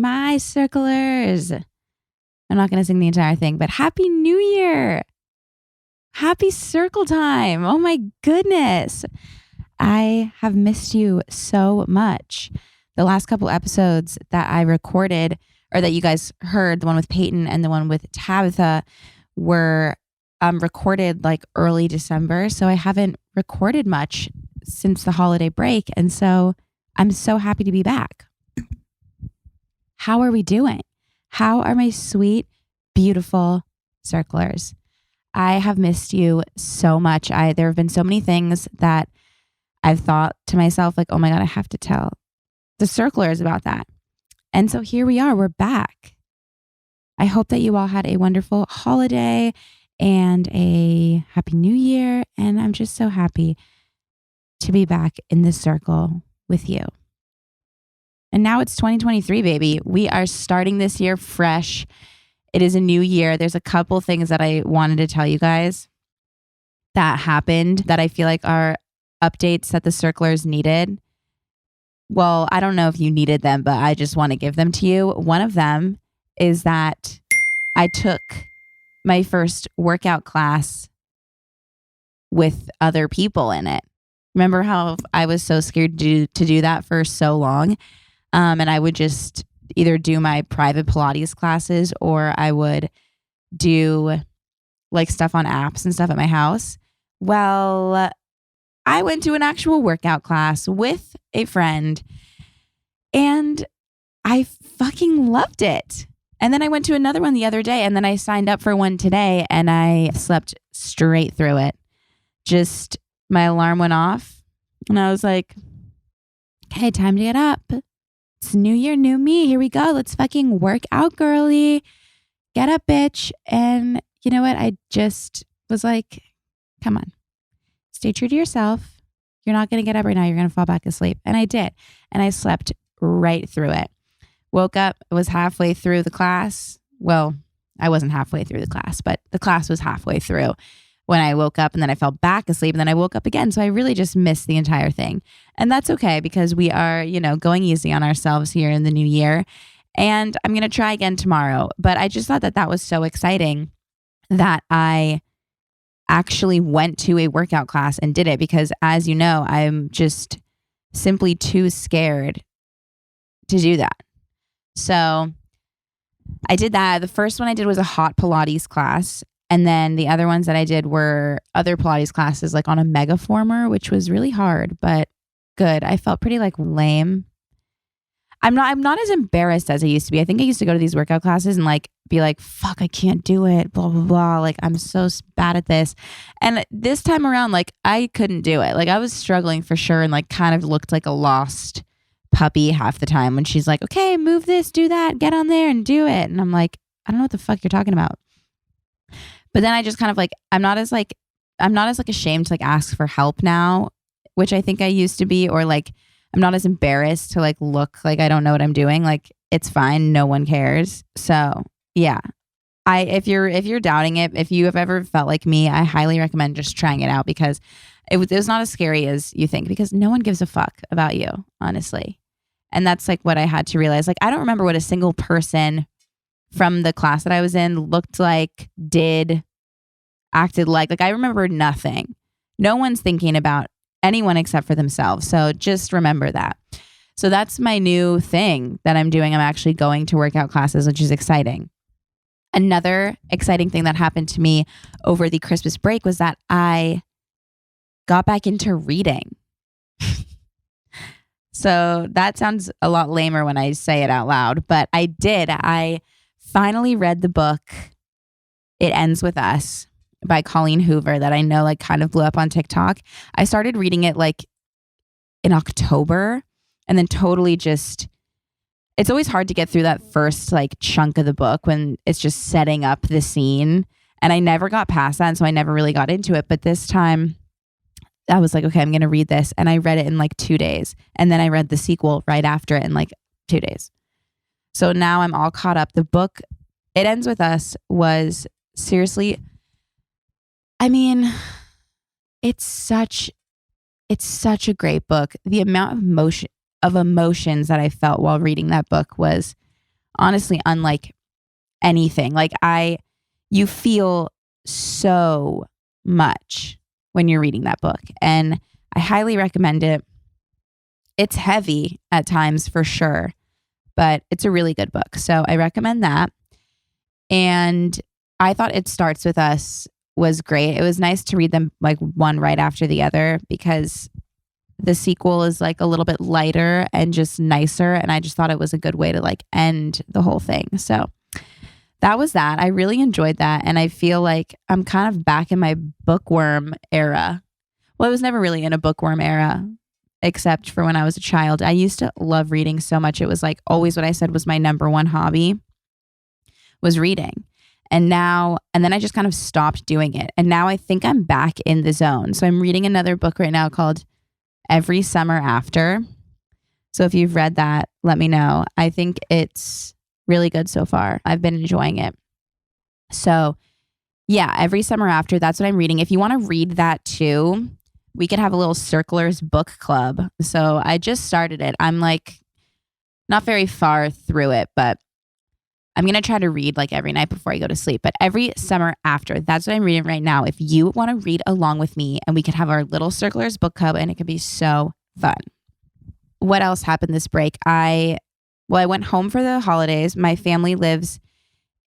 my circlers. I'm not going to sing the entire thing, but Happy New Year. Happy circle time. Oh my goodness. I have missed you so much. The last couple episodes that I recorded, or that you guys heard, the one with Peyton and the one with Tabitha, were recorded like early December. So I haven't recorded much since the holiday break. And so I'm so happy to be back. How are we doing? How are my sweet, beautiful circlers? I have missed you so much. There have been so many things that I've thought to myself, like, oh my God, I have to tell the circlers about that. And so here we are, we're back. I hope that you all had a wonderful holiday and a happy new year. And I'm just so happy to be back in this circle with you. And now it's 2023, baby. We are starting this year fresh. It is a new year. There's a couple things that I wanted to tell you guys that happened that I feel like are updates that the circlers needed. Well, I don't know if you needed them, but I just want to give them to you. One of them is that I took my first workout class with other people in it. Remember how I was so scared to do that for so long? And I would just either do my private Pilates classes or I would do like stuff on apps and stuff at my house. Well, I went to an actual workout class with a friend and I fucking loved it. And then I went to another one the other day and then I signed up for one today and I slept straight through it. Just my alarm went off and I was like, okay, time to get up. It's new year, new me. Here we go. Let's fucking work out, girly. Get up, bitch. And you know what? I just was like, come on. Stay true to yourself. You're not going to get up right now. You're going to fall back asleep. And I did. And I slept right through it. Woke up, was halfway through the class. Well, I wasn't halfway through the class, but the class was halfway through when I woke up and then I fell back asleep and then I woke up again. So I really just missed the entire thing. And that's okay because we are, going easy on ourselves here in the new year. And I'm going to try again tomorrow. But I just thought that was so exciting that I actually went to a workout class and did it because, as you know, I'm just simply too scared to do that. So I did that. The first one I did was a hot Pilates class. And then the other ones that I did were other Pilates classes, like on a Megaformer, which was really hard, but good. I felt pretty like lame. I'm not as embarrassed as I used to be. I think I used to go to these workout classes and like be like, fuck, I can't do it, blah, blah, blah. Like I'm so bad at this. And this time around, like I couldn't do it. Like I was struggling for sure and like kind of looked like a lost puppy half the time when she's like, okay, move this, do that, get on there and do it. And I'm like, I don't know what the fuck you're talking about. But then I just kind of like, I'm not as ashamed to like ask for help now, which I think I used to be, or like, I'm not as embarrassed to like look like I don't know what I'm doing. Like it's fine. No one cares. So yeah, if you're doubting it, if you have ever felt like me, I highly recommend just trying it out because it was not as scary as you think because no one gives a fuck about you, honestly. And that's like what I had to realize. Like, I don't remember what a single person from the class that I was in looked like, did, acted like I remember nothing. No one's thinking about anyone except for themselves. So just remember that. So that's my new thing that I'm doing. I'm actually going to workout classes, which is exciting. Another exciting thing that happened to me over the Christmas break was that I got back into reading. So that sounds a lot lamer when I say it out loud, but I did. I finally read the book, It Ends With Us by Colleen Hoover that I know like kind of blew up on TikTok. I started reading it like in October and then totally just, it's always hard to get through that first like chunk of the book when it's just setting up the scene. And I never got past that. And so I never really got into it. But this time I was like, okay, I'm going to read this. And I read it in like 2 days. And then I read the sequel right after it in like 2 days. So now I'm all caught up. The book, It Ends With Us, was seriously, I mean, it's such a great book. The amount of emotions that I felt while reading that book was honestly unlike anything. Like you feel so much when you're reading that book, and I highly recommend it. It's heavy at times for sure, but it's a really good book. So I recommend that. And I thought It Starts With Us was great. It was nice to read them like one right after the other because the sequel is like a little bit lighter and just nicer. And I just thought it was a good way to like end the whole thing. So that was that. I really enjoyed that. And I feel like I'm kind of back in my bookworm era. Well, I was never really in a bookworm era, except for when I was a child. I used to love reading so much. It was like always what I said was my number one hobby was reading. And then I just kind of stopped doing it. And now I think I'm back in the zone. So I'm reading another book right now called Every Summer After. So if you've read that, let me know. I think it's really good so far. I've been enjoying it. So yeah, Every Summer After, that's what I'm reading. If you want to read that too, we could have a little Circlers book club. So I just started it. I'm like not very far through it, but I'm going to try to read like every night before I go to sleep. But Every Summer After, that's what I'm reading right now. If you want to read along with me, and we could have our little Circlers book club, and it could be so fun. What else happened this break? I went home for the holidays. My family lives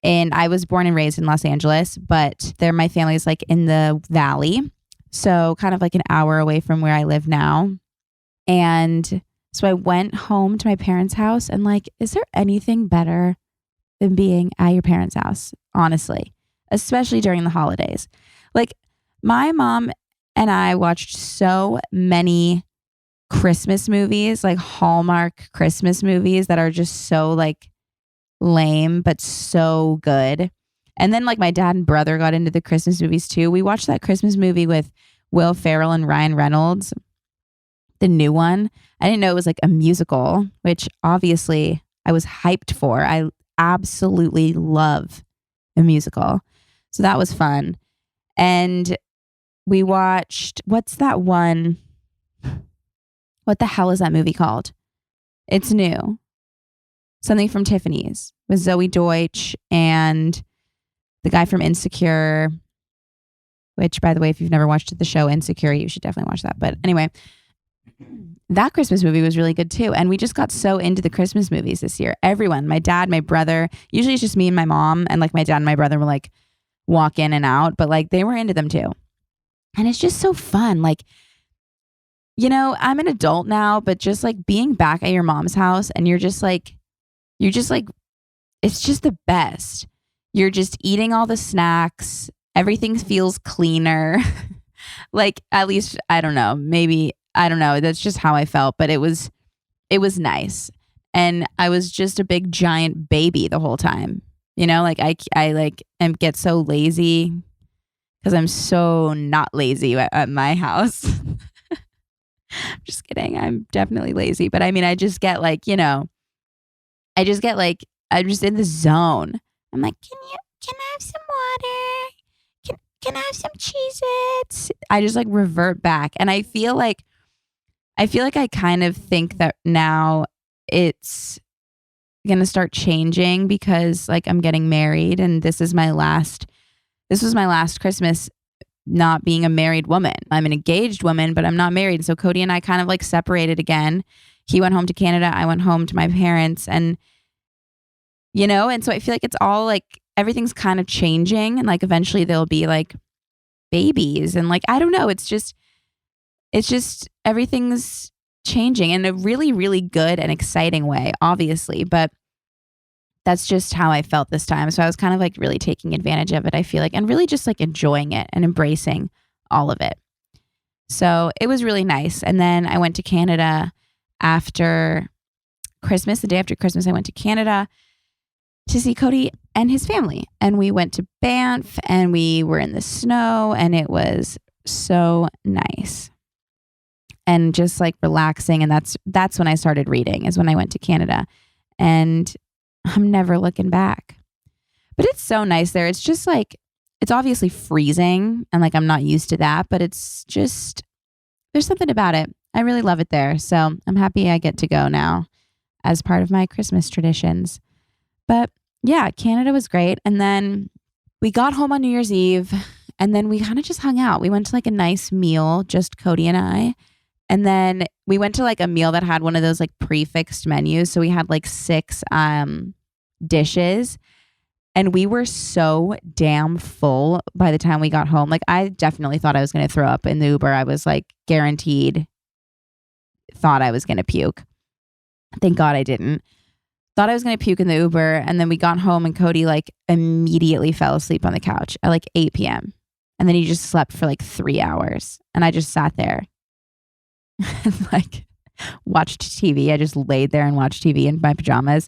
I was born and raised in Los Angeles, but my family is like in the Valley. So kind of like an hour away from where I live now. And so I went home to my parents' house, and like, is there anything better than being at your parents' house? Honestly, especially during the holidays. Like my mom and I watched so many Christmas movies, like Hallmark Christmas movies that are just so like lame, but so good. And then like my dad and brother got into the Christmas movies too. We watched that Christmas movie with Will Ferrell and Ryan Reynolds, the new one. I didn't know it was like a musical, which obviously I was hyped for. I absolutely love a musical. So that was fun. And we watched, what's that one? What the hell is that movie called? It's new. Something from Tiffany's with Zoe Deutsch and the guy from Insecure, which, by the way, if you've never watched the show Insecure, you should definitely watch that. But anyway, that Christmas movie was really good too. And we just got so into the Christmas movies this year. Everyone, my dad, my brother, usually it's just me and my mom, and like my dad and my brother will like walk in and out, but like they were into them too. And it's just so fun. Like, you know, I'm an adult now, but just like being back at your mom's house and you're just like, it's just the best. You're just eating all the snacks. Everything feels cleaner. Like, at least, I don't know, maybe, I don't know. That's just how I felt, but it was nice. And I was just a big giant baby the whole time. You know, like I like get so lazy because I'm so not lazy at my house. I'm just kidding. I'm definitely lazy. But I mean, I just get like, you know, I'm just in the zone. I'm like, can I have some water? Can I have some Cheez-Its? I just like revert back. And I feel like I kind of think that now it's going to start changing because like I'm getting married, and this was my last Christmas not being a married woman. I'm an engaged woman, but I'm not married. So Cody and I kind of like separated again. He went home to Canada. I went home to my parents, and you know, and so I feel like it's all like everything's kind of changing, and like eventually there'll be like babies, and like, I don't know. It's just everything's changing in a really, really good and exciting way, obviously. But that's just how I felt this time. So I was kind of like really taking advantage of it, I feel like, and really just like enjoying it and embracing all of it. So it was really nice. And then I went to Canada after Christmas. The day after Christmas, I went to Canada to see Cody and his family. And we went to Banff, and we were in the snow, and it was so nice and just like relaxing. And that's when I started reading, is when I went to Canada, and I'm never looking back. But it's so nice there. It's just like, it's obviously freezing, and like I'm not used to that, but it's just, there's something about it. I really love it there. So I'm happy I get to go now as part of my Christmas traditions. But yeah, Canada was great. And then we got home on New Year's Eve and then we kind of just hung out. We went to like a nice meal, just Cody and I. And then we went to like a meal that had one of those like prefixed menus. So we had like 6 dishes. And we were so damn full by the time we got home. Like I definitely thought I was going to throw up in the Uber. I was like guaranteed thought I was going to puke. Thank God I didn't. Thought I was going to puke in the Uber. And then we got home and Cody like immediately fell asleep on the couch at like 8 p.m. And then he just slept for like 3 hours. And I just sat there and like watched TV. I just laid there and watched TV in my pajamas.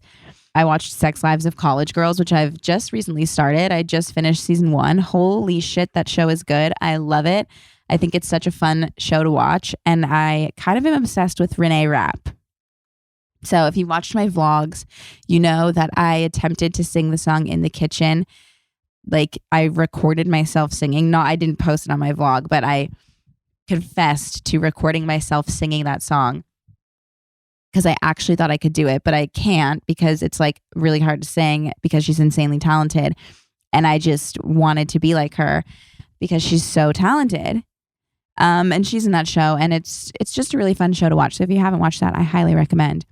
I watched Sex Lives of College Girls, which I've just recently started. I just finished season 1. Holy shit, that show is good. I love it. I think it's such a fun show to watch. And I kind of am obsessed with Renee Rapp. So if you watched my vlogs, you know that I attempted to sing the song in the kitchen. Like I recorded myself singing. No, I didn't post it on my vlog, but I confessed to recording myself singing that song because I actually thought I could do it, but I can't because it's like really hard to sing because she's insanely talented. And I just wanted to be like her because she's so talented. And she's in that show and it's just a really fun show to watch. So if you haven't watched that, I highly recommend.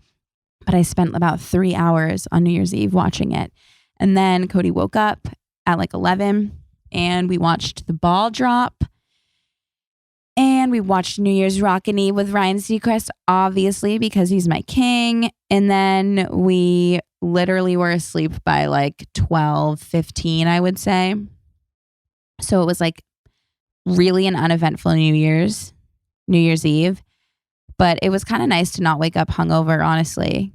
But I spent about 3 hours on New Year's Eve watching it. And then Cody woke up at like 11 and we watched the ball drop. And we watched New Year's Rockin' Eve with Ryan Seacrest, obviously, because he's my king. And then we literally were asleep by like 12:15, I would say. So it was like really an uneventful New Year's Eve. But it was kind of nice to not wake up hungover, honestly.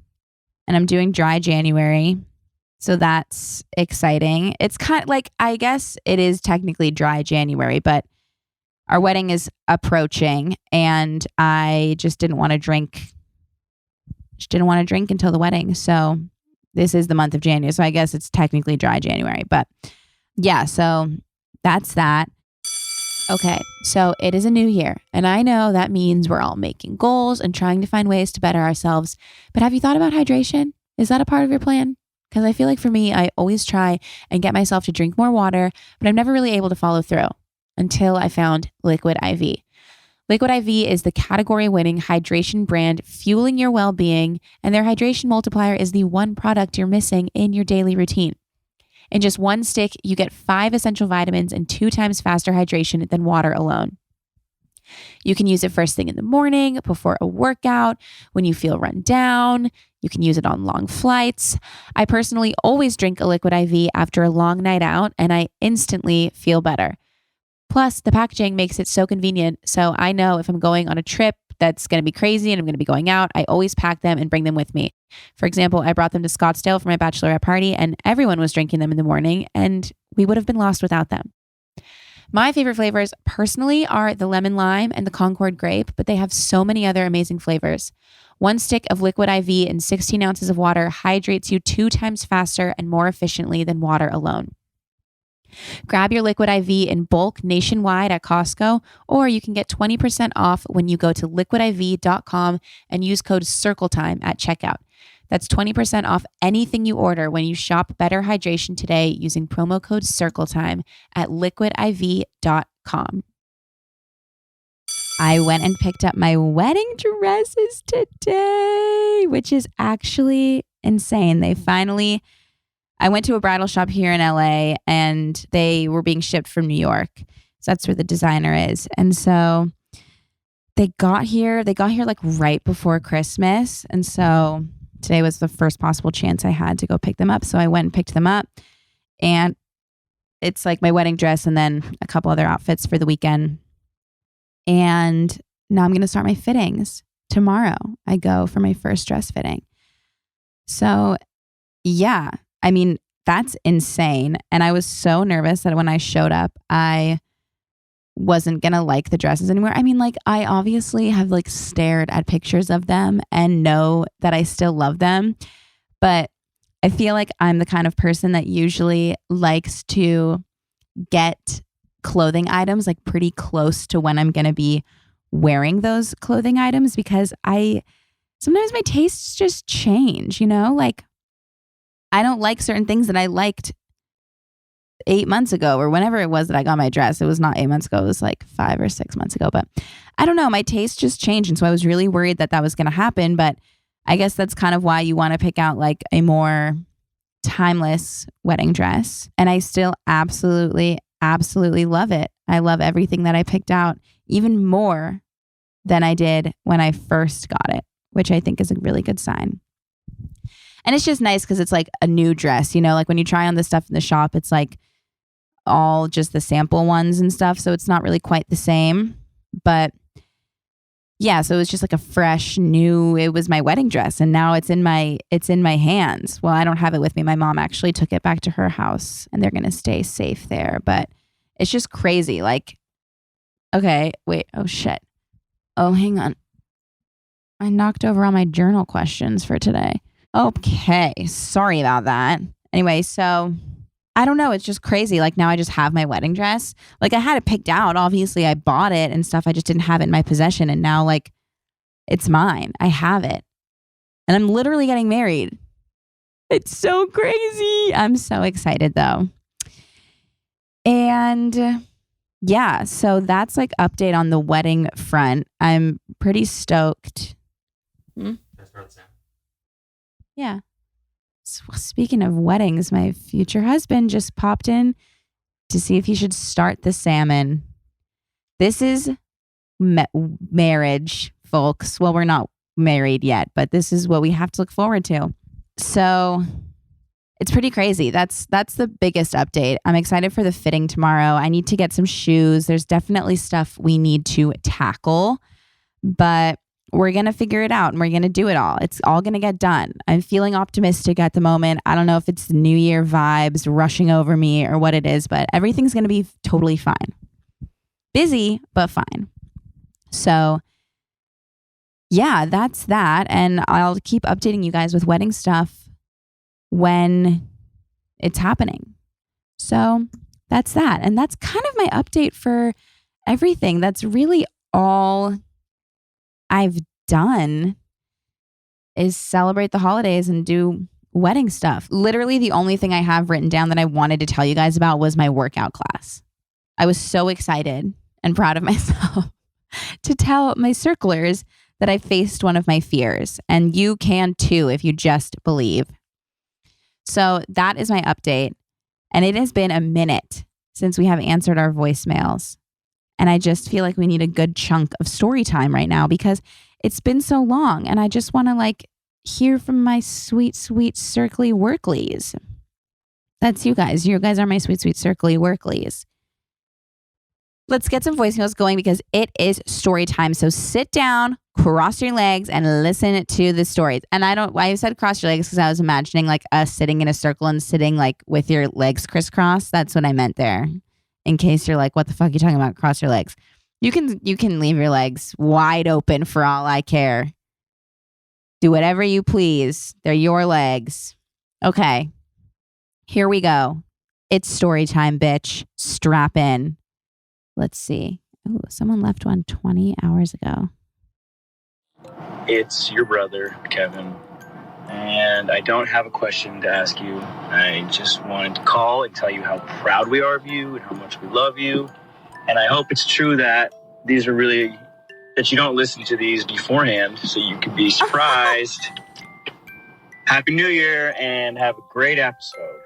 And I'm doing dry January. So that's exciting. It's kind of like, I guess it is technically dry January, but our wedding is approaching and I just didn't want to drink. Just didn't want to drink until the wedding. So this is the month of January. So I guess it's technically dry January. But yeah, so that's that. Okay, so it is a new year. And I know that means we're all making goals and trying to find ways to better ourselves. But have you thought about hydration? Is that a part of your plan? Because I feel like for me, I always try and get myself to drink more water, but I'm never really able to follow through. Until I found Liquid IV. Liquid IV is the category-winning hydration brand fueling your well-being, and their hydration multiplier is the one product you're missing in your daily routine. In just one stick, you get 5 essential vitamins and 2 times faster hydration than water alone. You can use it first thing in the morning, before a workout, when you feel run down. You can use it on long flights. I personally always drink a Liquid IV after a long night out, and I instantly feel better. Plus, the packaging makes it so convenient. So I know if I'm going on a trip that's going to be crazy and I'm going to be going out, I always pack them and bring them with me. For example, I brought them to Scottsdale for my bachelorette party and everyone was drinking them in the morning and we would have been lost without them. My favorite flavors personally are the lemon lime and the Concord grape, but they have so many other amazing flavors. One stick of Liquid IV and 16 ounces of water hydrates you 2 times faster and more efficiently than water alone. Grab your Liquid IV in bulk nationwide at Costco, or you can get 20% off when you go to liquidiv.com and use code CIRCLETIME at checkout. That's 20% off anything you order when you shop Better Hydration today using promo code CIRCLETIME at liquidiv.com. I went and picked up my wedding dresses today, which is actually insane. I went to a bridal shop here in LA and they were being shipped from New York. So that's where the designer is. And so they got here like right before Christmas. And so today was the first possible chance I had to go pick them up. So I went and picked them up and it's like my wedding dress and then a couple other outfits for the weekend. And now I'm going to start my fittings. Tomorrow I go for my first dress fitting. So yeah. I mean, that's insane. And I was so nervous that when I showed up, I wasn't going to like the dresses anymore. I mean, like, I obviously have like stared at pictures of them and know that I still love them. But I feel like I'm the kind of person that usually likes to get clothing items like pretty close to when I'm going to be wearing those clothing items because sometimes my tastes just change, you know, like I don't like certain things that I liked 8 months ago or whenever it was that I got my dress. It was not 8 months ago. It was like 5 or 6 months ago. But I don't know. My taste just changed. And so I was really worried that that was going to happen. But I guess that's kind of why you want to pick out like a more timeless wedding dress. And I still absolutely love it. I love everything that I picked out even more than I did when I first got it, which I think is a really good sign. And it's just nice because it's like a new dress, you know, like when you try on the stuff in the shop, it's like all just the sample ones and stuff. So it's not really quite the same. But yeah, so it was just like a fresh new, it was my wedding dress. And now it's in my hands. Well, I don't have it with me. My mom actually took it back to her house and they're going to stay safe there. But it's just crazy. Like, okay, wait, oh shit. Oh, hang on. I knocked over all my journal questions for today. Okay, sorry about that. Anyway, so I don't know. It's just crazy. Like now I just have my wedding dress. Like I had it picked out. Obviously, I bought it and stuff. I just didn't have it in my possession. And now like it's mine. I have it. And I'm literally getting married. It's so crazy. I'm so excited though. And yeah, so that's like update on the wedding front. I'm pretty stoked. Yeah. So, speaking of weddings, my future husband just popped in to see if he should start the salmon. This is marriage, folks. Well, we're not married yet, but this is what we have to look forward to. So it's pretty crazy. That's the biggest update. I'm excited for the fitting tomorrow. I need to get some shoes. There's definitely stuff we need to tackle, but we're going to figure it out and we're going to do it all. It's all going to get done. I'm feeling optimistic at the moment. I don't know if it's the New Year vibes rushing over me or what it is, but everything's going to be totally fine. Busy, but fine. So yeah, that's that. And I'll keep updating you guys with wedding stuff when it's happening. So that's that. And that's kind of my update for everything. That's really all I've done is celebrate the holidays and do wedding stuff. Literally the only thing I have written down that I wanted to tell you guys about was my workout class. I was so excited and proud of myself to tell my circlers that I faced one of my fears. And you can too if you just believe. So that is my update. And it has been a minute since we have answered our voicemails. And I just feel like we need a good chunk of story time right now because it's been so long. And I just want to like hear from my sweet, sweet circly worklies. That's you guys. You guys are my sweet, sweet circly worklies. Let's get some voicemails going because it is story time. So sit down, cross your legs and listen to the stories. And I said cross your legs because I was imagining like us sitting in a circle and sitting like with your legs crisscrossed. That's what I meant there. In case you're like, what the fuck are you talking about? Cross your legs. You can leave your legs wide open for all I care. Do whatever you please. They're your legs. Okay. Here we go. It's story time, bitch. Strap in. Let's see. Oh, someone left one 20 hours ago. It's your brother, Kevin. And I don't have a question to ask you. I just wanted to call and tell you how proud we are of you and how much we love you. And I hope it's true that that you don't listen to these beforehand so you can be surprised. Happy New Year and have a great episode.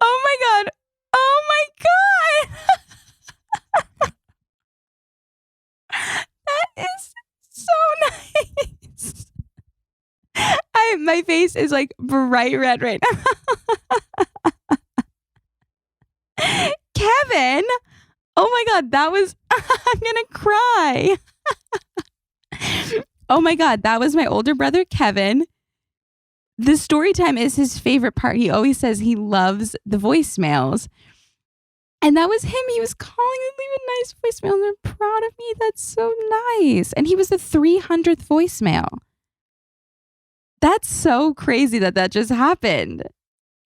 Oh my God. Oh my God. That is so nice. My face is like bright red right now. Kevin. Oh my God. That was, I'm going to cry. Oh my God. That was my older brother, Kevin. The story time is his favorite part. He always says he loves the voicemails. And that was him. He was calling and leaving a nice voicemail. And they're proud of me. That's so nice. And he was the 300th voicemail. That's so crazy that just happened.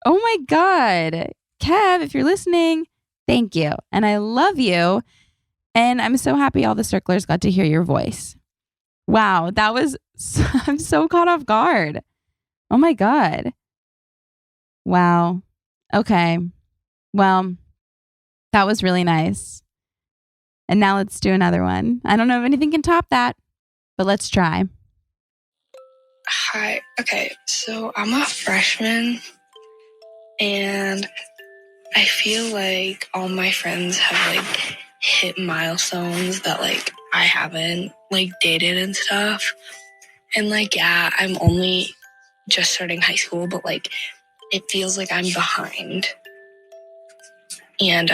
Oh my God. Kev, if you're listening, thank you. And I love you. And I'm so happy all the circlers got to hear your voice. Wow. I'm so caught off guard. Oh my God. Wow. Okay. Well, that was really nice. And now let's do another one. I don't know if anything can top that, but let's try. Hi. Okay, so I'm a freshman and I feel like all my friends have like hit milestones that like I haven't like dated and stuff. And like, yeah, I'm only just starting high school, but like it feels like I'm behind. And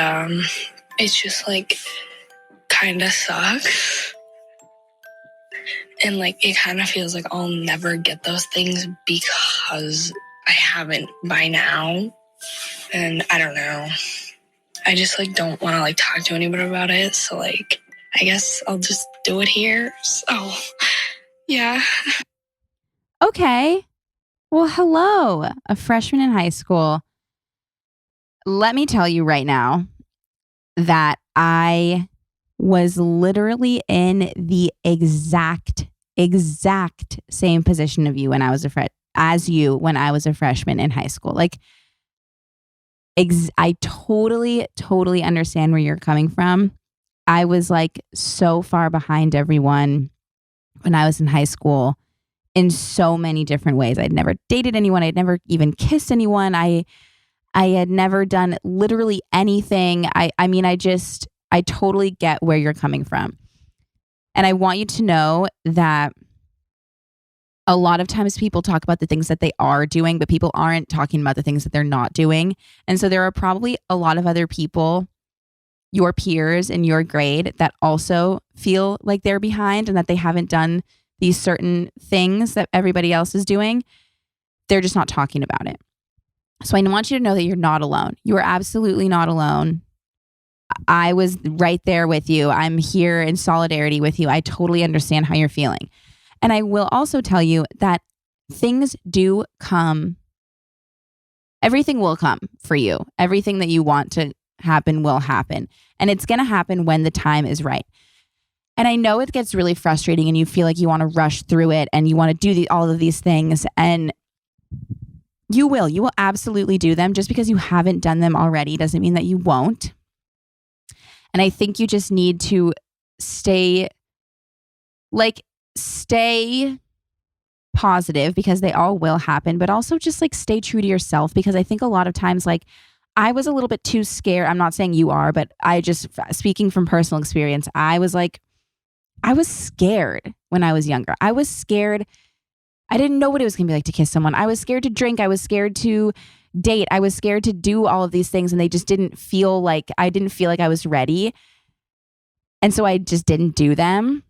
it's just like kind of sucks. And like it kind of feels like I'll never get those things because I haven't by now. And I don't know. I just like don't want to like talk to anybody about it. So like I guess I'll just do it here. So yeah. Okay. Well, hello, a freshman in high school. Let me tell you right now that I was literally in the exact same position of you when I was when I was a freshman in high school. Like, I totally understand where you're coming from. I was like so far behind everyone when I was in high school in so many different ways. I'd never dated anyone. I'd never even kissed anyone. I had never done literally anything. I mean, I totally get where you're coming from. And I want you to know that a lot of times people talk about the things that they are doing, but people aren't talking about the things that they're not doing. And so there are probably a lot of other people, your peers in your grade, that also feel like they're behind and that they haven't done these certain things that everybody else is doing. They're just not talking about it. So I want you to know that you're not alone. You are absolutely not alone. I was right there with you. I'm here in solidarity with you. I totally understand how you're feeling. And I will also tell you that things do come. Everything will come for you. Everything that you want to happen will happen. And it's going to happen when the time is right. And I know it gets really frustrating and you feel like you want to rush through it and you want to do all of these things. And you will absolutely do them. Just because you haven't done them already doesn't mean that you won't. And I think you just need to stay positive, because they all will happen, but also just like stay true to yourself, because I think a lot of times, like, I was a little bit too scared. I'm not saying you are, but speaking from personal experience, I was scared when I was younger. I was scared. I didn't know what it was going to be like to kiss someone. I was scared to drink. I was scared to date. I was scared to do all of these things, and I didn't feel like I was ready. And so I just didn't do them.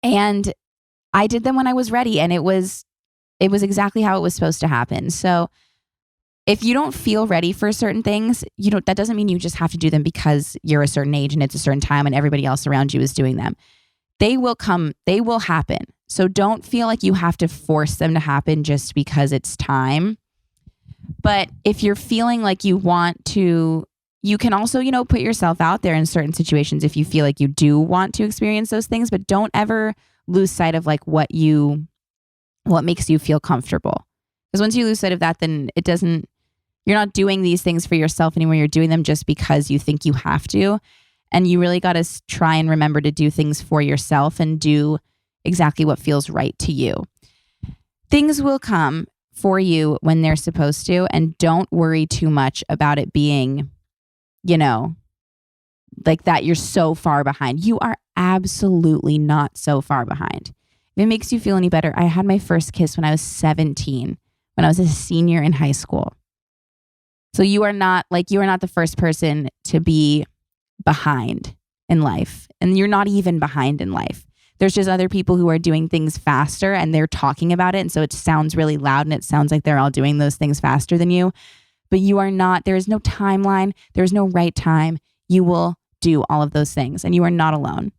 And I did them when I was ready, and it was exactly how it was supposed to happen. So if you don't feel ready for certain things, that doesn't mean you just have to do them because you're a certain age and it's a certain time and everybody else around you is doing them. They will come, they will happen. So don't feel like you have to force them to happen just because it's time. But if you're feeling like you want to, you can also, put yourself out there in certain situations if you feel like you do want to experience those things, but don't ever lose sight of like what makes you feel comfortable. Because once you lose sight of that, then you're not doing these things for yourself anymore. You're doing them just because you think you have to. And you really got to try and remember to do things for yourself and do exactly what feels right to you. Things will come for you when they're supposed to, and don't worry too much about it being, like that you're so far behind. You are absolutely not so far behind. If it makes you feel any better, I had my first kiss when I was 17, when I was a senior in high school. So you are not the first person to be behind in life, and you're not even behind in life. There's just other people who are doing things faster and they're talking about it. And so it sounds really loud and it sounds like they're all doing those things faster than you, but you are not. There is no timeline. There's no right time. You will do all of those things, and you are not alone.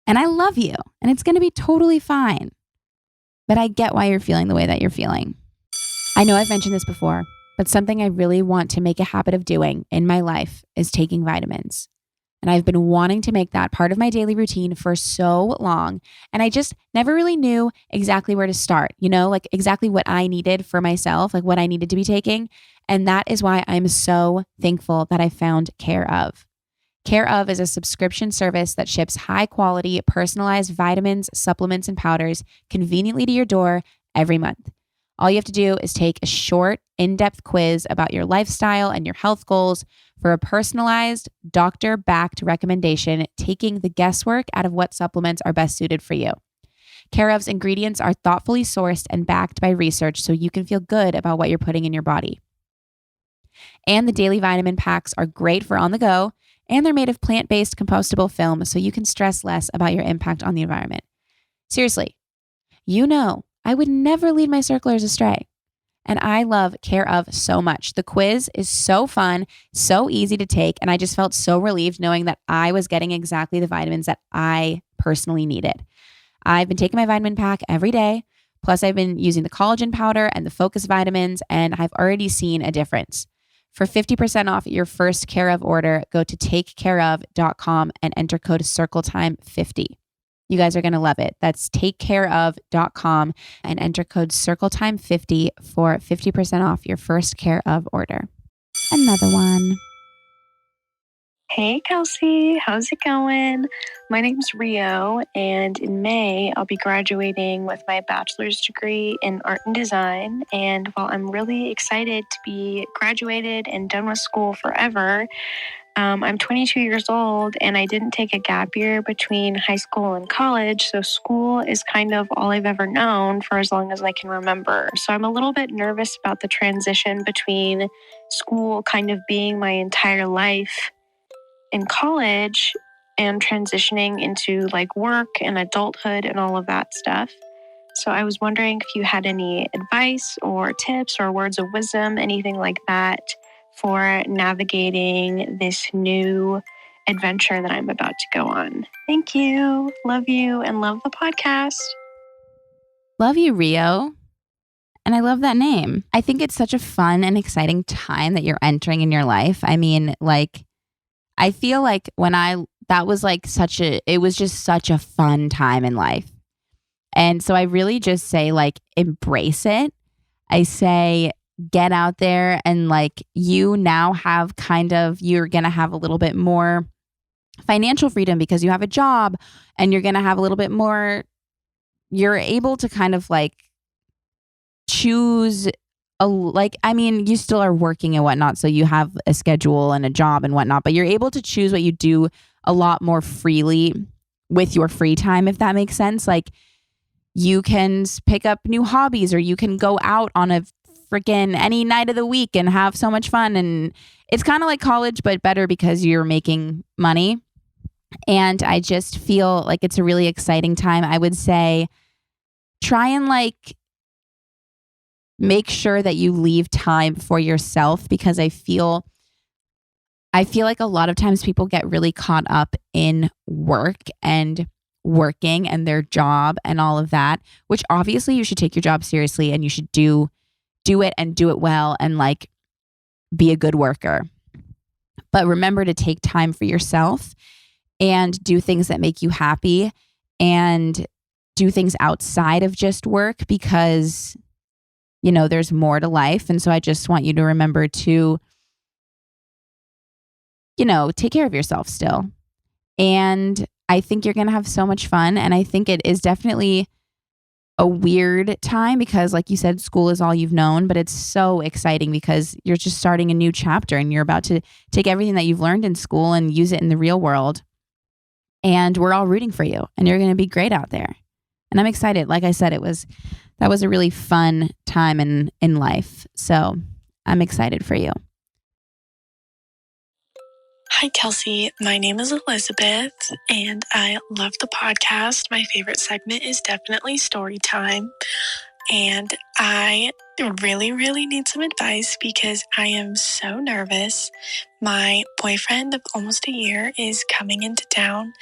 And I love you, and it's going to be totally fine. But I get why you're feeling the way that you're feeling. I know I've mentioned this before, but something I really want to make a habit of doing in my life is taking vitamins. And I've been wanting to make that part of my daily routine for so long. And I just never really knew exactly where to start, like exactly what I needed for myself, like what I needed to be taking. And that is why I'm so thankful that I found Care of. Care of is a subscription service that ships high quality, personalized vitamins, supplements, and powders conveniently to your door every month. All you have to do is take a short, in-depth quiz about your lifestyle and your health goals for a personalized, doctor-backed recommendation, taking the guesswork out of what supplements are best suited for you. Care of's ingredients are thoughtfully sourced and backed by research so you can feel good about what you're putting in your body. And the daily vitamin packs are great for on the go, and they're made of plant-based compostable film so you can stress less about your impact on the environment. Seriously, I would never lead my circlers astray. And I love Care of so much. The quiz is so fun, so easy to take, and I just felt so relieved knowing that I was getting exactly the vitamins that I personally needed. I've been taking my vitamin pack every day, plus I've been using the collagen powder and the focus vitamins, and I've already seen a difference. For 50% off your first Care of order, go to takecareof.com and enter code CircleTime50. You guys are going to love it. That's takecareof.com and enter code CircleTime50 for 50% off your first Care of order. Another one. Hey, Kelsey. How's it going? My name's Rio, and in May, I'll be graduating with my bachelor's degree in art and design. And while I'm really excited to be graduated and done with school forever, I'm 22 years old and I didn't take a gap year between high school and college. So school is kind of all I've ever known for as long as I can remember. So I'm a little bit nervous about the transition between school kind of being my entire life in college and transitioning into like work and adulthood and all of that stuff. So I was wondering if you had any advice or tips or words of wisdom, anything like that, for navigating this new adventure that I'm about to go on. Thank you. Love you and love the podcast. Love you, Rio. And I love that name. I think it's such a fun and exciting time that you're entering in your life. I mean, I feel like it was just such a fun time in life. And so I really just say embrace it. I say, get out there and you now have you're going to have a little bit more financial freedom because you have a job, and you're going to have a little bit more, you're able to kind of choose you still are working and whatnot. So you have a schedule and a job and whatnot, but you're able to choose what you do a lot more freely with your free time, if that makes sense. You can pick up new hobbies, or you can go out on a freaking any night of the week and have so much fun. And it's kind of like college, but better because you're making money. And I just feel like it's a really exciting time. I would say try and make sure that you leave time for yourself, because I feel like a lot of times people get really caught up in work and working and their job and all of that, which obviously you should take your job seriously and you should do it and do it well and be a good worker. But remember to take time for yourself and do things that make you happy and do things outside of just work, because there's more to life. And so I just want you to remember to take care of yourself still. And I think you're going to have so much fun. And I think it is definitely a weird time because, like you said, school is all you've known, but it's so exciting because you're just starting a new chapter and you're about to take everything that you've learned in school and use it in the real world. And we're all rooting for you, and you're going to be great out there. And I'm excited. Like I said, that was a really fun time in life. So I'm excited for you. Hi, Kelsey. My name is Elizabeth, and I love the podcast. My favorite segment is definitely story time. And I really, really need some advice because I am so nervous. My boyfriend of almost a year is coming into town,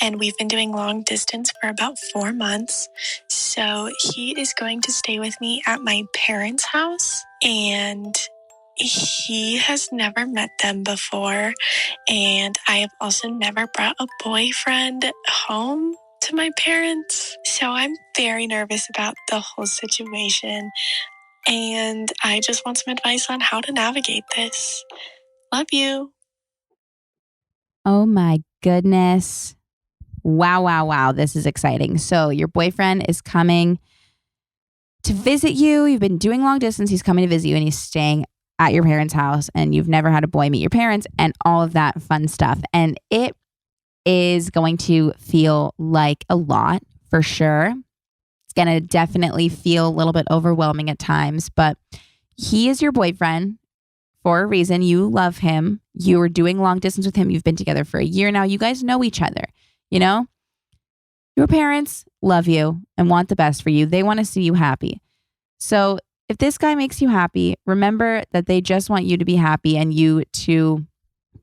and we've been doing long distance for about 4 months. So he is going to stay with me at my parents' house, and he has never met them before, and I have also never brought a boyfriend home to my parents. So I'm very nervous about the whole situation, and I just want some advice on how to navigate this. Love you. Oh my goodness. Wow, wow, wow. This is exciting. So your boyfriend is coming to visit you. You've been doing long distance. He's coming to visit you and he's staying at your parents' house, and you've never had a boy meet your parents and all of that fun stuff. And it is going to feel like a lot for sure. It's going to definitely feel a little bit overwhelming at times, but he is your boyfriend for a reason. You love him. You are doing long distance with him. You've been together for a year now. You guys know each other, you know? Your parents love you and want the best for you. They want to see you happy. So if this guy makes you happy, remember that they just want you to be happy and you to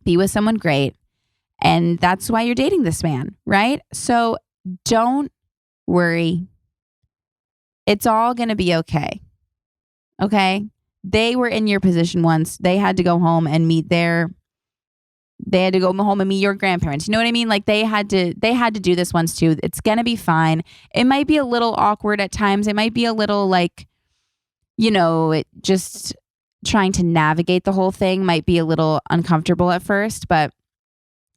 be with someone great. And that's why you're dating this man, right? So don't worry. It's all going to be okay. Okay? They were in your position once. They had to go home and meet your grandparents. You know what I mean? Like they had to do this once too. It's going to be fine. It might be a little awkward at times. It might be a little like, just trying to navigate the whole thing might be a little uncomfortable at first, but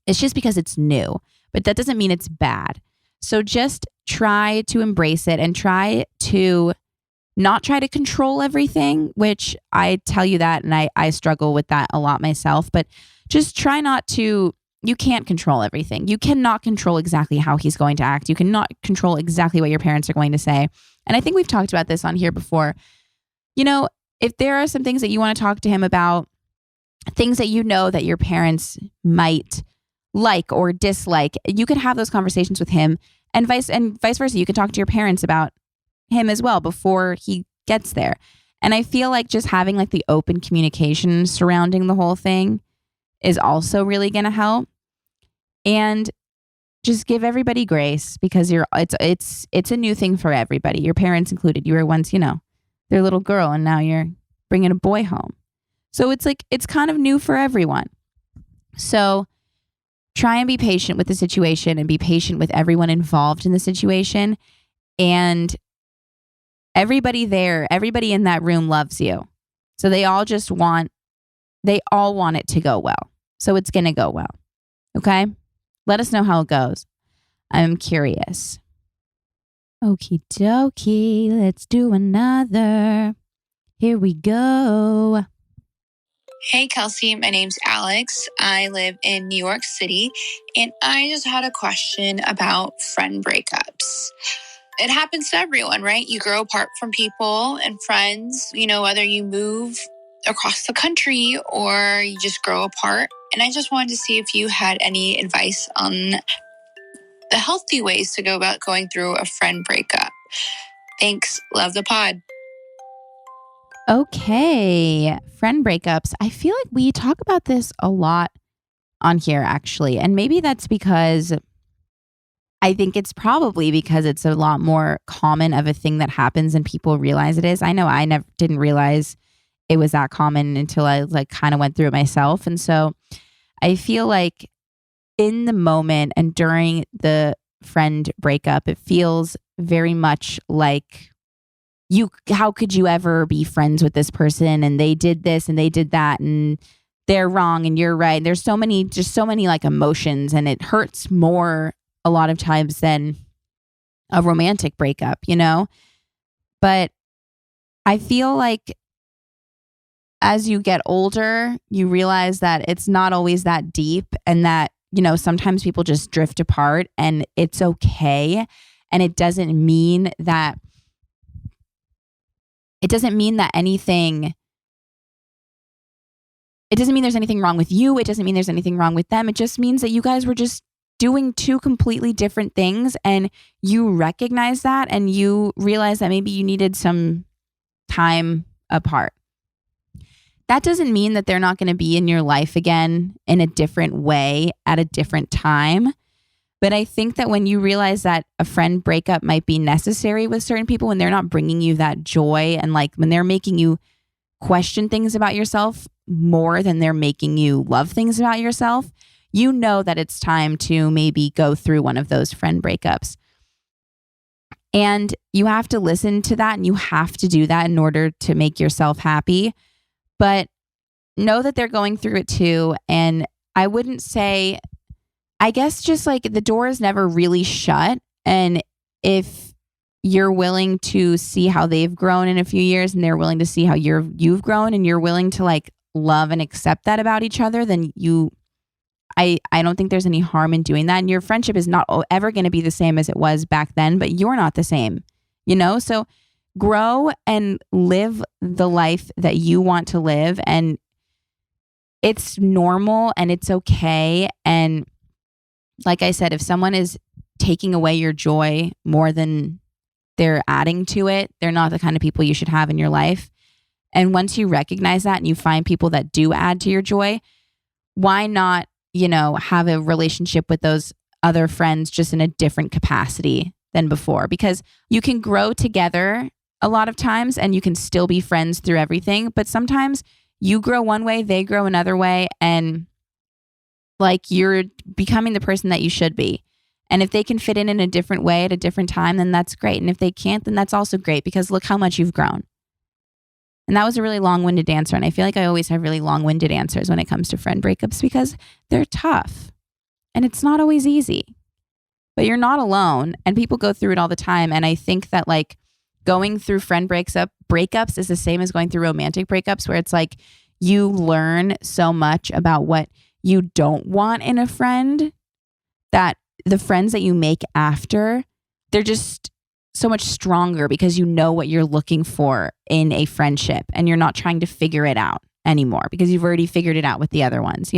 it's just because it's new. But that doesn't mean it's bad. So just try to embrace it and try to not try to control everything, which I tell you that, and I struggle with that a lot myself, but just try not to. You can't control everything. You cannot control exactly how he's going to act. You cannot control exactly what your parents are going to say. And I think we've talked about this on here before. If there are some things that you want to talk to him about, things that you know that your parents might like or dislike, you could have those conversations with him, and vice versa. You can talk to your parents about him as well before he gets there. And I feel like just having like the open communication surrounding the whole thing is also really going to help. And just give everybody grace, because it's a new thing for everybody, your parents included. You were once, their little girl, and now you're bringing a boy home. So it's kind of new for everyone. So try and be patient with the situation and be patient with everyone involved in the situation. And everybody in that room loves you. So they all want it to go well. So it's going to go well. Okay? Let us know how it goes. I'm curious. Okie dokie. Let's do another. Here we go. Hey, Kelsey. My name's Alex. I live in New York City, and I just had a question about friend breakups. It happens to everyone, right? You grow apart from people and friends, whether you move across the country or you just grow apart. And I just wanted to see if you had any advice on the healthy ways to go about going through a friend breakup. Thanks. Love the pod. Okay. Friend breakups. I feel like we talk about this a lot on here, actually. And maybe that's because I think it's probably because it's a lot more common of a thing that happens and people realize it is. I know I didn't realize it was that common until I kind of went through it myself. And so I feel like in the moment and during the friend breakup, it feels very much like how could you ever be friends with this person, and they did this and they did that and they're wrong and you're right. And there's so many like emotions, and it hurts more a lot of times than a romantic breakup, But I feel like as you get older, you realize that it's not always that deep, and that, sometimes people just drift apart, and it's okay. And it doesn't mean that anything, it doesn't mean there's anything wrong with you. It doesn't mean there's anything wrong with them. It just means that you guys were just doing two completely different things, and you recognize that, and you realize that maybe you needed some time apart. That doesn't mean that they're not going to be in your life again in a different way at a different time. But I think that when you realize that a friend breakup might be necessary with certain people, when they're not bringing you that joy, and when they're making you question things about yourself, more than they're making you love things about yourself, you know that it's time to maybe go through one of those friend breakups. And you have to listen to that, and you have to do that in order to make yourself happy. But know that they're going through it too. And I wouldn't say, I guess just like the door is never really shut. And if you're willing to see how they've grown in a few years and they're willing to see how you've grown, and you're willing to like love and accept that about each other, then I don't think there's any harm in doing that. And your friendship is not ever going to be the same as it was back then, but you're not the same, So grow and live the life that you want to live. And it's normal and it's okay. And like I said, if someone is taking away your joy more than they're adding to it, they're not the kind of people you should have in your life. And once you recognize that and you find people that do add to your joy, why not, have a relationship with those other friends just in a different capacity than before? Because you can grow together a lot of times and you can still be friends through everything. But sometimes you grow one way, they grow another way, and like you're becoming the person that you should be. And if they can fit in a different way at a different time, then that's great. And if they can't, then that's also great, because look how much you've grown. And that was a really long-winded answer. And I feel like I always have really long-winded answers when it comes to friend breakups, because they're tough and it's not always easy. But you're not alone, and people go through it all the time. And I think that like going through friend breakups is the same as going through romantic breakups, where it's like you learn so much about what you don't want in a friend, that the friends that you make after, they're just so much stronger because you know what you're looking for in a friendship, and you're not trying to figure it out anymore because you've already figured it out with the other ones,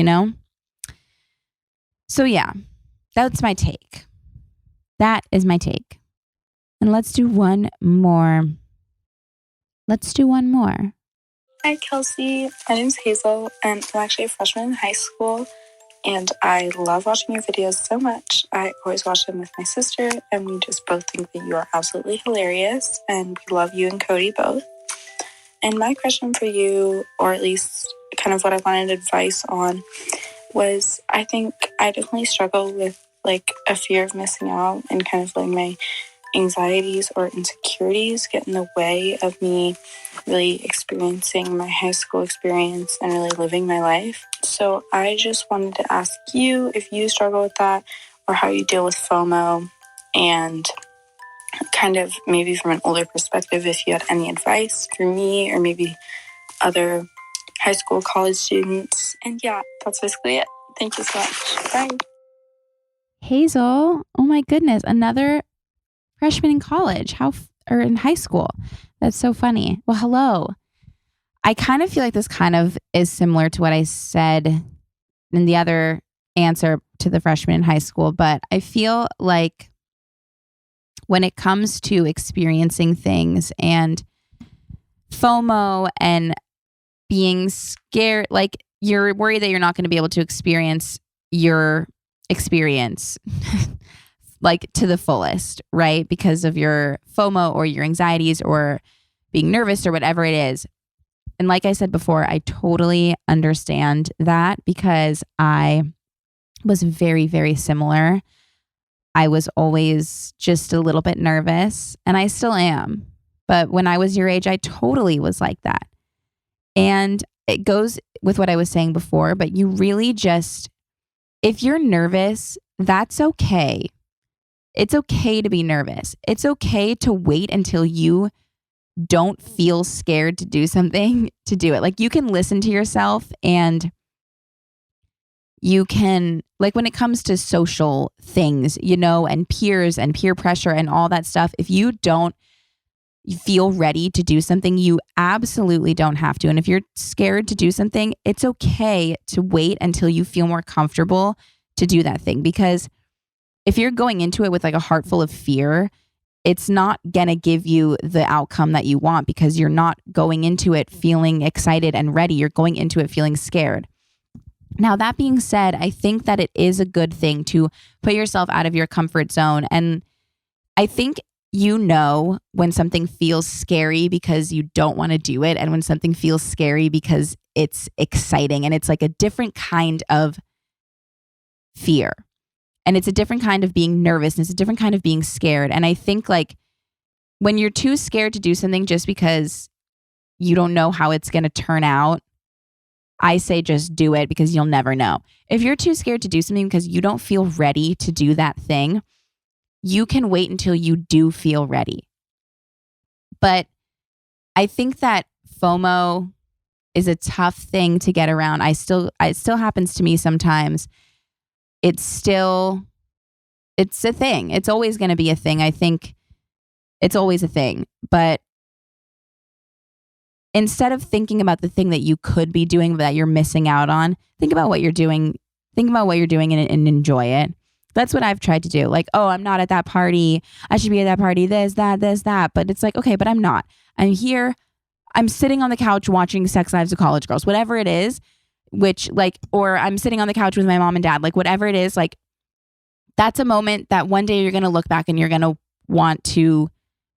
So yeah, that's my take. That is my take. And let's do one more. Hi, Kelsey. My name's Hazel, and I'm actually a freshman in high school. And I love watching your videos so much. I always watch them with my sister, and we just both think that you are absolutely hilarious, and we love you and Cody both. And my question for you, or at least kind of what I wanted advice on, was I think I definitely struggle with like a fear of missing out, and kind of letting my anxieties or insecurities get in the way of me really experiencing my high school experience and really living my life. So I just wanted to ask you if you struggle with that, or how you deal with FOMO, and kind of maybe from an older perspective, if you had any advice for me or maybe other high school, college students. And yeah, that's basically it. Thank you so much. Bye. Hazel, oh my goodness, another freshman in college, or in high school. That's so funny. Well, hello. I kind of feel like this kind of is similar to what I said in the other answer to the freshman in high school, but I feel like when it comes to experiencing things and FOMO and being scared, like you're worried that you're not going to be able to experience your experience like to the fullest, right? Because of your FOMO or your anxieties or being nervous or whatever it is. And like I said before, I totally understand that, because I was very, very similar. I was always just a little bit nervous, and I still am. But when I was your age, I totally was like that. And it goes with what I was saying before, but you really just, if you're nervous, that's okay. It's okay to be nervous. It's okay to wait until you don't feel scared to do something to do it. Like you can listen to yourself, and you can, like when it comes to social things, and peers and peer pressure and all that stuff, if you don't feel ready to do something, you absolutely don't have to. And if you're scared to do something, it's okay to wait until you feel more comfortable to do that thing. Because if you're going into it with like a heart full of fear, it's not going to give you the outcome that you want, because you're not going into it feeling excited and ready. You're going into it feeling scared. Now, that being said, I think that it is a good thing to put yourself out of your comfort zone. And I think you know when something feels scary because you don't want to do it, and when something feels scary because it's exciting, and it's like a different kind of fear. And it's a different kind of being nervous, and it's a different kind of being scared. And I think like when you're too scared to do something just because you don't know how it's going to turn out, I say just do it, because you'll never know. If you're too scared to do something because you don't feel ready to do that thing, you can wait until you do feel ready. But I think that FOMO is a tough thing to get around. It still happens to me sometimes. It's a thing. It's always going to be a thing. I think it's always a thing. But instead of thinking about the thing that you could be doing that you're missing out on, think about what you're doing. Think about what you're doing and enjoy it. That's what I've tried to do. Like, oh, I'm not at that party. I should be at that party. This, that. But it's like, okay, but I'm not. I'm here. I'm sitting on the couch watching Sex Lives of College Girls, whatever it is, or I'm sitting on the couch with my mom and dad, like whatever it is, like that's a moment that one day you're going to look back and you're going to want to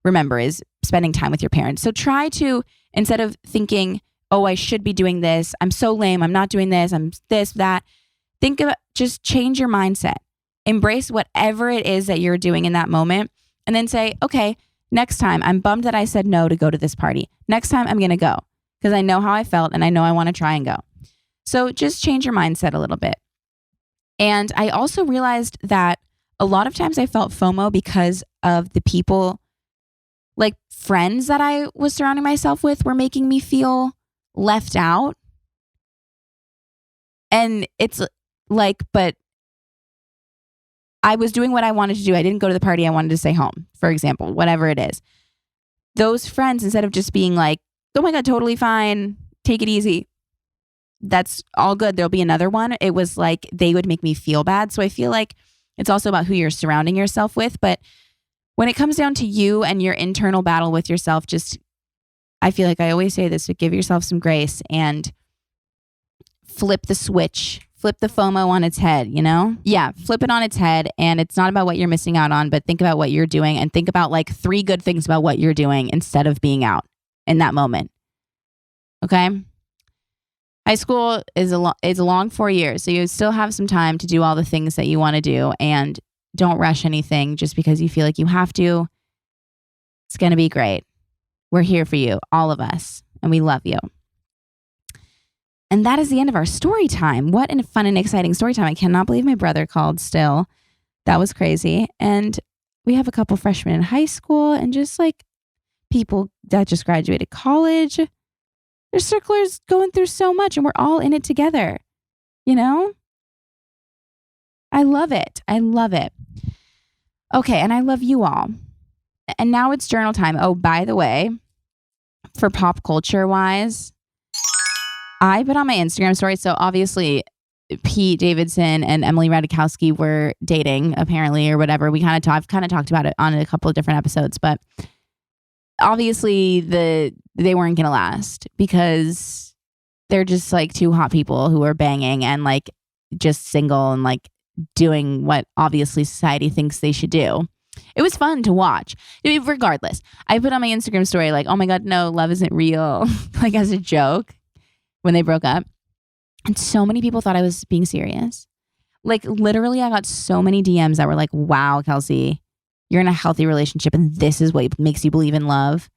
remember, is spending time with your parents. So try to, instead of thinking, oh, I should be doing this, I'm so lame, I'm not doing this, I'm this, that, think about, just change your mindset. Embrace whatever it is that you're doing in that moment, and then say, okay, next time, I'm bummed that I said no to go to this party. Next time I'm going to go, because I know how I felt and I know I want to try and go. So just change your mindset a little bit. And I also realized that a lot of times I felt FOMO because of the people, like friends that I was surrounding myself with, were making me feel left out. And it's like, but I was doing what I wanted to do. I didn't go to the party. I wanted to stay home, for example, whatever it is. Those friends, instead of just being like, oh my God, totally fine, take it easy, that's all good, there'll be another one. It was like they would make me feel bad. So I feel like it's also about who you're surrounding yourself with. But when it comes down to you and your internal battle with yourself, I feel like I always say this, but give yourself some grace and flip the switch. Flip the FOMO on its head, you know? Yeah, flip it on its head. And it's not about what you're missing out on, but think about what you're doing, and think about like 3 good things about what you're doing instead of being out in that moment. Okay? High school is a long 4 years, so you still have some time to do all the things that you want to do, and don't rush anything just because you feel like you have to. It's going to be great. We're here for you, all of us, and we love you. And that is the end of our story time. What a fun and exciting story time. I cannot believe my brother called still. That was crazy. And we have a couple freshmen in high school, and just like people that just graduated college. There's circlers going through so much, and we're all in it together. You know? I love it. I love it. Okay, and I love you all. And now it's journal time. Oh, by the way, for pop culture wise, I put on my Instagram story. So obviously Pete Davidson and Emily Ratajkowski were dating apparently, or whatever. I've kind of talked about it on a couple of different episodes, but obviously they weren't going to last because they're just like 2 hot people who are banging and like just single and like doing what obviously society thinks they should do. It was fun to watch. Regardless, I put on my Instagram story like, oh my God, no, love isn't real, like as a joke when they broke up. And so many people thought I was being serious. Like literally, I got so many DMs that were like, wow, Kelsey, you're in a healthy relationship and this is what makes you believe in love.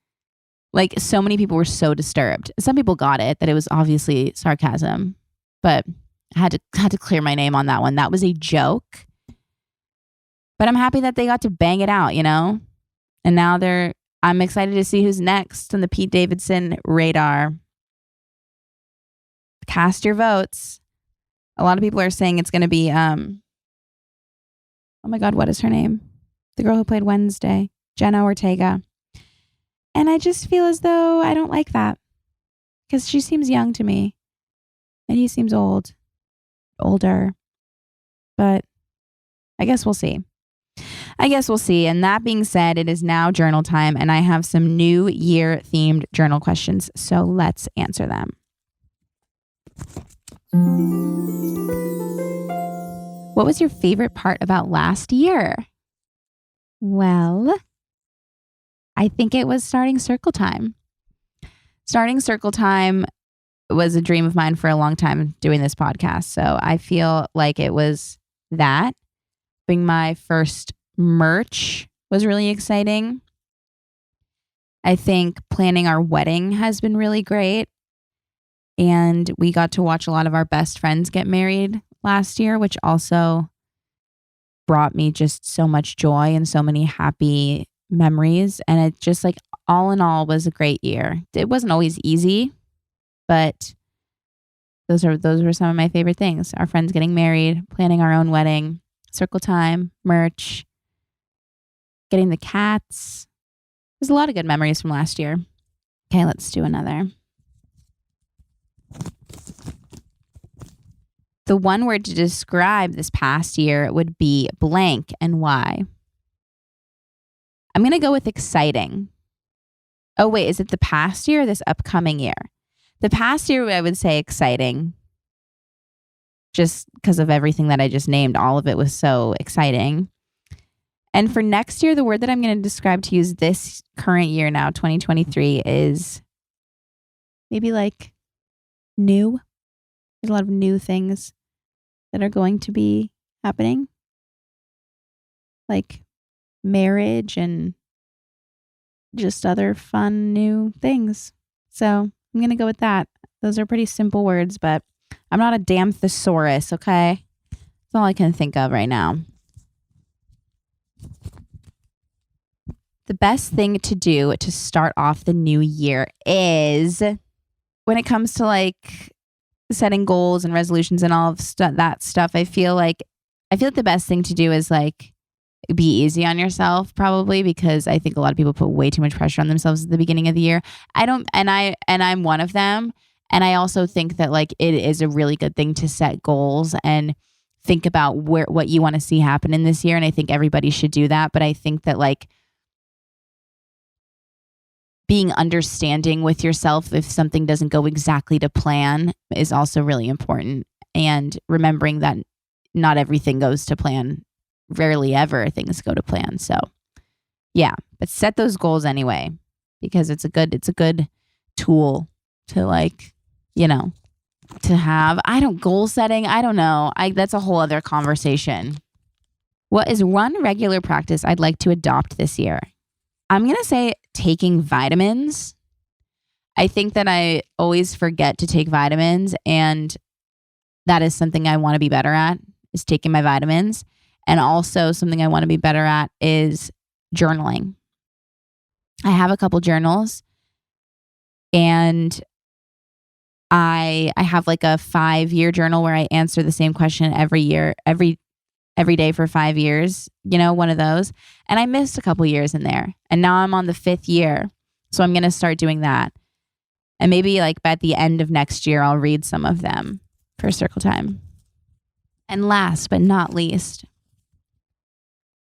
Like so many people were so disturbed. Some people got it, that it was obviously sarcasm, but I had to clear my name on that one. That was a joke. But I'm happy that they got to bang it out, you know? And now I'm excited to see who's next on the Pete Davidson radar. Cast your votes. A lot of people are saying it's going to be, oh my God, what is her name? The girl who played Wednesday, Jenna Ortega. And I just feel as though I don't like that because she seems young to me and he seems older. But I guess we'll see. And that being said, it is now journal time, and I have some New Year themed journal questions. So let's answer them. What was your favorite part about last year? Well, I think it was starting Circle Time. Starting Circle Time was a dream of mine for a long time, doing this podcast. So I feel like it was that. Being my first merch was really exciting. I think planning our wedding has been really great. And we got to watch a lot of our best friends get married last year, which also brought me just so much joy and so many happy memories. And it just like all in all was a great year. It wasn't always easy, but those were some of my favorite things. Our friends getting married, planning our own wedding, Circle Time, merch, getting the cats. There's a lot of good memories from last year. Okay, let's do another. The one word to describe this past year would be blank, and why? I'm going to go with exciting. Oh, wait, is it the past year or this upcoming year? The past year, I would say exciting. Just because of everything that I just named, all of it was so exciting. And for next year, the word that I'm going to describe to you is this current year now, 2023, is maybe like new. There's a lot of new things that are going to be happening, like marriage and just other fun new things. So I'm going to go with that. Those are pretty simple words, but I'm not a damn thesaurus, okay? That's all I can think of right now. The best thing to do to start off the new year is, when it comes to like setting goals and resolutions and all of that stuff, I feel like the best thing to do is like be easy on yourself, probably, because I think a lot of people put way too much pressure on themselves at the beginning of the year. I'm one of them. And I also think that like it is a really good thing to set goals and think about what you want to see happen in this year. And I think everybody should do that. But I think that like being understanding with yourself if something doesn't go exactly to plan is also really important. And remembering that not everything goes to plan. Rarely ever things go to plan. So yeah, but set those goals anyway, because it's a good tool to like, to have. Goal setting. I don't know. That's a whole other conversation. What is one regular practice I'd like to adopt this year? I'm going to say taking vitamins. I think that I always forget to take vitamins, and that is something I want to be better at, is taking my vitamins. And also something I want to be better at is journaling. I have a couple journals, and I have like a 5-year journal where I answer the same question every year, every day for 5 years, one of those. And I missed a couple years in there. And now I'm on the 5th year. So I'm going to start doing that. And maybe like at the end of next year, I'll read some of them for Circle Time. And last but not least,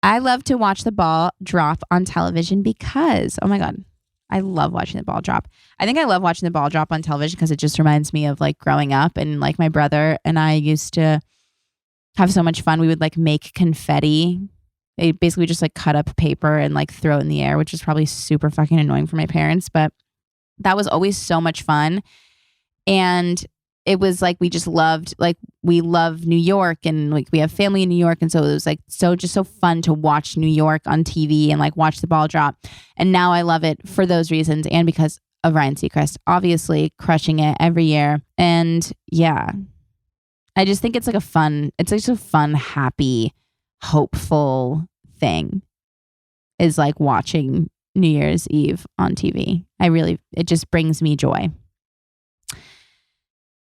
I love to watch the ball drop on television because, oh my God, I love watching the ball drop. I think I love watching the ball drop on television because it just reminds me of like growing up, and like my brother and I used to have so much fun. We would like make confetti. They basically just like cut up paper and like throw it in the air, which is probably super fucking annoying for my parents, but that was always so much fun. And it was like we love New York, and like we have family in New York, and so it was like so fun to watch New York on TV and like watch the ball drop. And now I love it for those reasons, and because of Ryan Seacrest, obviously crushing it every year. And yeah, I just think it's like a fun, happy, hopeful thing, is like watching New Year's Eve on TV. It just brings me joy.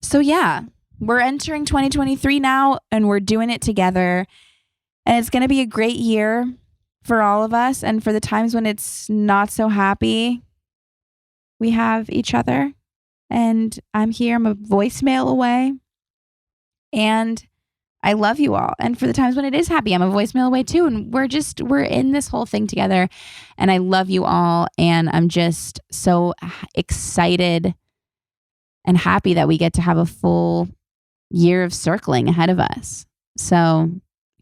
So yeah, we're entering 2023 now, and we're doing it together. And it's going to be a great year for all of us. And for the times when it's not so happy, we have each other. And I'm here. I'm a voicemail away. And I love you all. And for the times when it is happy, I'm a voicemail away too. And we're in this whole thing together. And I love you all. And I'm just so excited and happy that we get to have a full year of circling ahead of us. So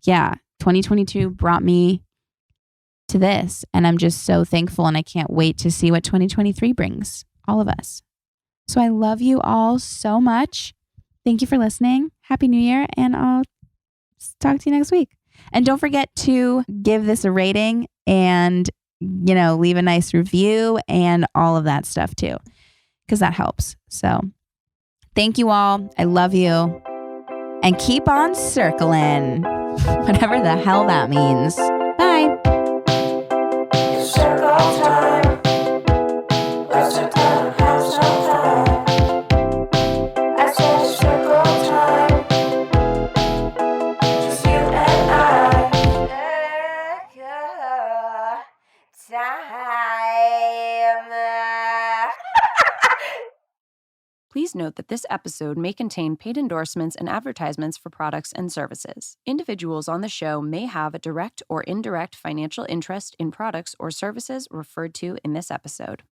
yeah, 2022 brought me to this. And I'm just so thankful, and I can't wait to see what 2023 brings all of us. So I love you all so much. Thank you for listening. Happy New Year, and I'll talk to you next week. And don't forget to give this a rating and, leave a nice review and all of that stuff too, because that helps. So thank you all. I love you. And keep on circling, whatever the hell that means. Bye. Circle time. Let's sit down and have some fun. I said circle time. Just you and I. Time. Please note that this episode may contain paid endorsements and advertisements for products and services. Individuals on the show may have a direct or indirect financial interest in products or services referred to in this episode.